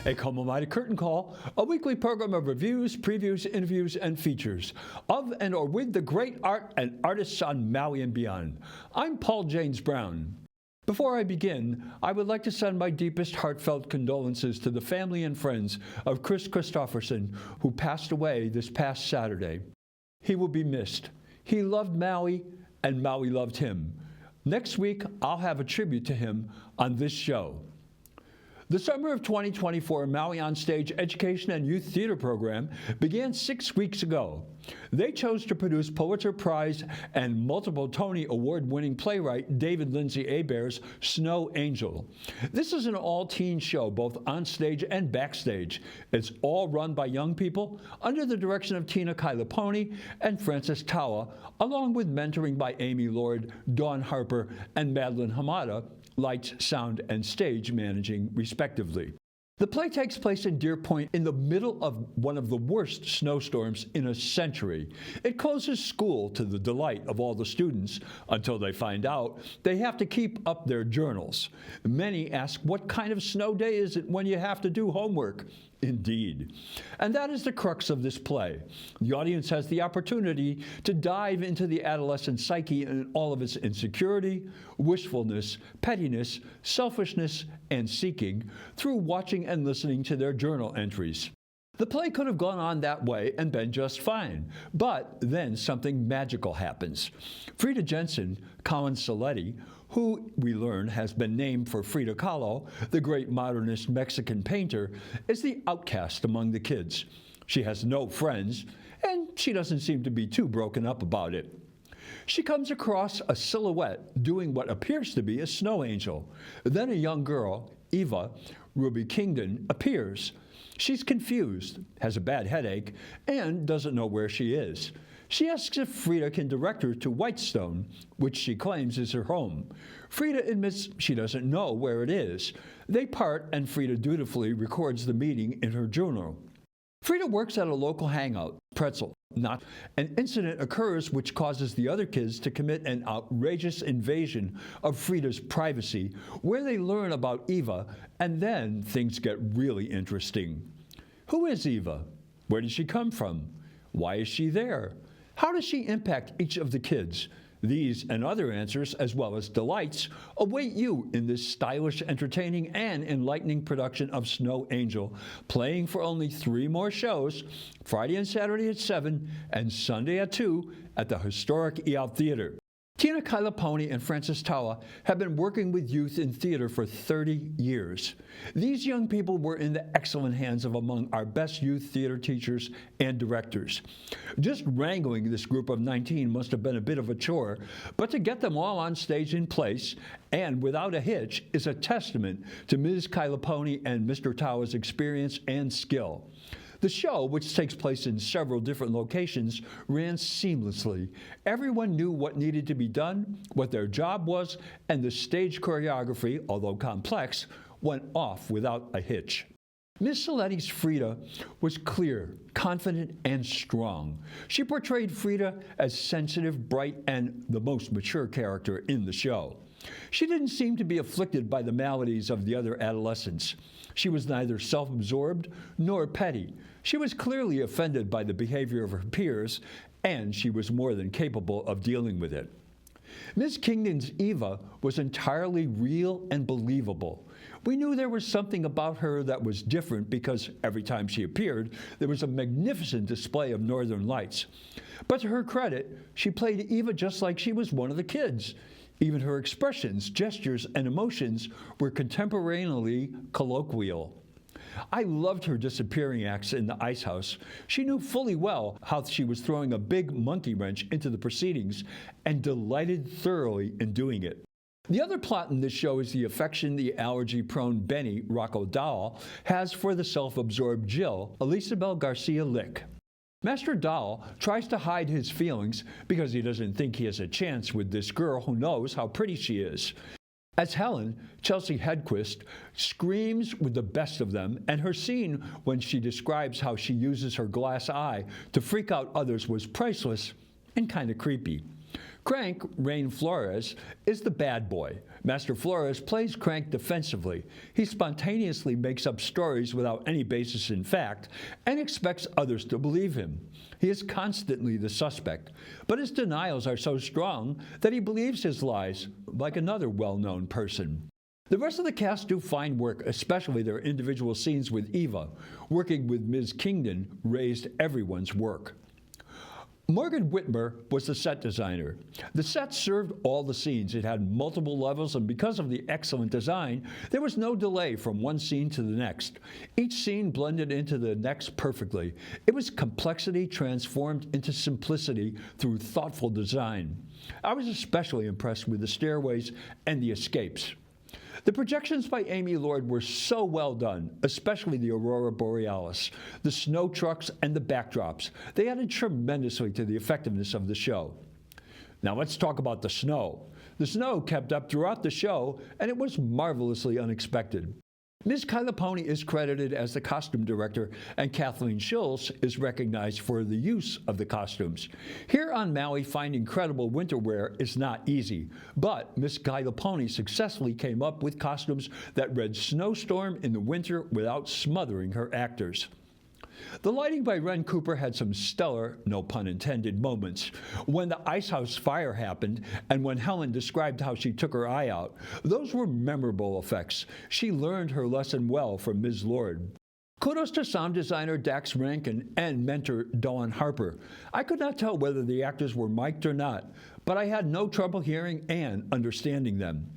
a Komomai Curtain Call, a weekly program of reviews, previews, interviews, and features of and or with the great art and artists on Maui and beyond. I'm Paul James Brown. Before I begin, I would like to send my deepest heartfelt condolences to the family and friends of Chris Christopherson, who passed away this past Saturday. He will be missed. He loved Maui, and Maui loved him. Next week, I'll have a tribute to him on this show. The summer of 2024 Maui OnStage Education and Youth Theater program began 6 weeks ago. They chose to produce Pulitzer Prize and multiple Tony Award-winning playwright David Lindsay Abaireʻs Snow Angel. This is an all-teen show, both on stage and backstage. It's all run by young people under the direction of Tina Kailiponi and Francis Tauʻa, along with mentoring by Amy Lord, Dawn Harper, and Madeline Hamada, lights, sound, and stage managing, respectively. The play takes place in Deer Point in the middle of one of the worst snowstorms in a century. It closes school to the delight of all the students until they find out they have to keep up their journals. Many ask, what kind of snow day is it when you have to do homework? Indeed. And that is the crux of this play. The audience has the opportunity to dive into the adolescent psyche in all of its insecurity, wishfulness, pettiness, selfishness, and seeking through watching and listening to their journal entries. The play could have gone on that way and been just fine, but then something magical happens. Frida Jensen, Colin Saletti, who we learn has been named for Frida Kahlo, the great modernist Mexican painter, is the outcast among the kids. She has no friends, and she doesn't seem to be too broken up about it. She comes across a silhouette doing what appears to be a snow angel. Then a young girl, Eva, Ruby Kingdon, appears. She's confused, has a bad headache, and doesn't know where she is. She asks if Frida can direct her to Whitestone, which she claims is her home. Frida admits she doesn't know where it is. They part, and Frida dutifully records the meeting in her journal. Frida works at a local hangout, Pretzel. An incident occurs which causes the other kids to commit an outrageous invasion of Frida's privacy, where they learn about Eva, and then things get really interesting. Who is Eva? Where did she come from? Why is she there? How does she impact each of the kids? These and other answers, as well as delights, await you in this stylish, entertaining, and enlightening production of Snow Angel, playing for only 3 more shows, Friday and Saturday at 7 and Sunday at 2 at the historic Iʻao Theater. Tina Kailiponi and Francis Tauʻa have been working with youth in theater for 30 years. These young people were in the excellent hands of among our best youth theater teachers and directors. Just wrangling this group of 19 must have been a bit of a chore, but to get them all on stage in place and without a hitch is a testament to Ms. Kailiponi and Mr. Tauʻa's experience and skill. The show, which takes place in several different locations, ran seamlessly. Everyone knew what needed to be done, what their job was, and the stage choreography, although complex, went off without a hitch. Ms. Saletti's Frida was clear, confident, and strong. She portrayed Frida as sensitive, bright, and the most mature character in the show. She didn't seem to be afflicted by the maladies of the other adolescents. She was neither self-absorbed nor petty. She was clearly offended by the behavior of her peers, and she was more than capable of dealing with it. Ms. Kingdon's Eva was entirely real and believable. We knew there was something about her that was different because every time she appeared, there was a magnificent display of northern lights. But to her credit, she played Eva just like she was one of the kids. Even her expressions, gestures, and emotions were contemporaneously colloquial. I loved her disappearing acts in the ice house. She knew fully well how she was throwing a big monkey wrench into the proceedings and delighted thoroughly in doing it. The other plot in this show is the affection the allergy-prone Benny, Rocco Dahl, has for the self-absorbed Jill, Elisabel Garcia Lick. Master Dahl tries to hide his feelings because he doesn't think he has a chance with this girl who knows how pretty she is. As Helen, Chelsea Hedquist screams with the best of them, and her scene when she describes how she uses her glass eye to freak out others was priceless and kind of creepy. Crank, Rain Flores, is the bad boy. Master Flores plays Crank defensively. He spontaneously makes up stories without any basis in fact and expects others to believe him. He is constantly the suspect, but his denials are so strong that he believes his lies, like another well-known person. The rest of the cast do fine work, especially their individual scenes with Eva. Working with Ms. Kingdon raised everyone's work. Morgan Whitmer was the set designer. The set served all the scenes. It had multiple levels, and because of the excellent design, there was no delay from one scene to the next. Each scene blended into the next perfectly. It was complexity transformed into simplicity through thoughtful design. I was especially impressed with the stairways and the escapes. The projections by Amy Lord were so well done, especially the Aurora Borealis, the snow trucks, and the backdrops. They added tremendously to the effectiveness of the show. Now let's talk about the snow. The snow kept up throughout the show, and it was marvelously unexpected. Ms. Kailiponi is credited as the costume director, and Kathleen Schulz is recognized for the use of the costumes. Here on Maui, finding credible winter wear is not easy, but Ms. Kailiponi successfully came up with costumes that read snowstorm in the winter without smothering her actors. The lighting by Ren Cooper had some stellar, no pun intended, moments. When the ice house fire happened and when Helen described how she took her eye out, those were memorable effects. She learned her lesson well from Ms. Lord. Kudos to sound designer Dax Rankin and mentor Dawn Harper. I could not tell whether the actors were mic'd or not, but I had no trouble hearing and understanding them.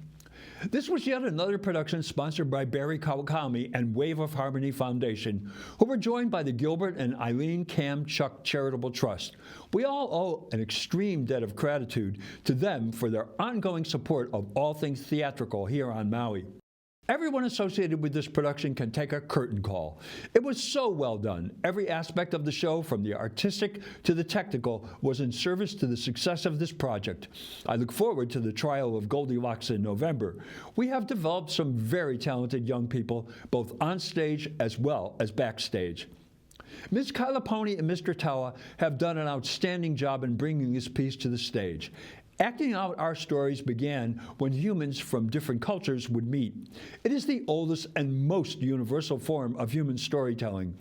This was yet another production sponsored by Barry Kawakami and Wave of Harmony Foundation, who were joined by the Gilbert and Eileen Cam Chuck Charitable Trust. We all owe an extreme debt of gratitude to them for their ongoing support of all things theatrical here on Maui. Everyone associated with this production can take a curtain call. It was so well done. Every aspect of the show, from the artistic to the technical, was in service to the success of this project. I look forward to the trial of Goldilocks in November. We have developed some very talented young people, both on stage as well as backstage. Ms. Kailiponi and Mr. Tauʻa have done an outstanding job in bringing this piece to the stage. Acting out our stories began when humans from different cultures would meet. It is the oldest and most universal form of human storytelling.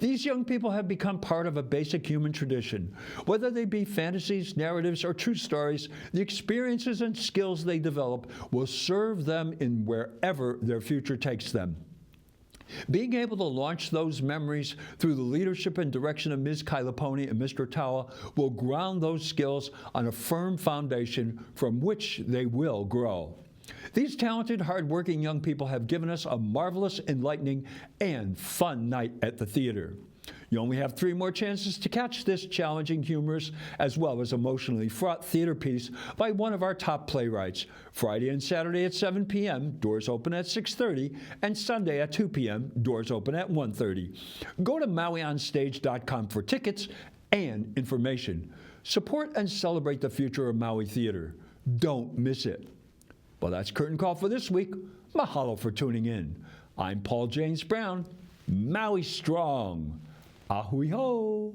These young people have become part of a basic human tradition. Whether they be fantasies, narratives, or true stories, the experiences and skills they develop will serve them in wherever their future takes them. Being able to launch those memories through the leadership and direction of Ms. Kailiponi and Mr. Tauʻa will ground those skills on a firm foundation from which they will grow. These talented, hard-working young people have given us a marvelous, enlightening, and fun night at the theater. You only have 3 more chances to catch this challenging, humorous, as well as emotionally fraught theater piece by one of our top playwrights. Friday and Saturday at 7 p.m., doors open at 6:30, and Sunday at 2 p.m., doors open at 1:30. Go to MauiOnStage.com for tickets and information. Support and celebrate the future of Maui theater. Don't miss it. Well, that's Curtain Call for this week. Mahalo for tuning in. I'm Paul James Brown. Maui strong. Ahui ho!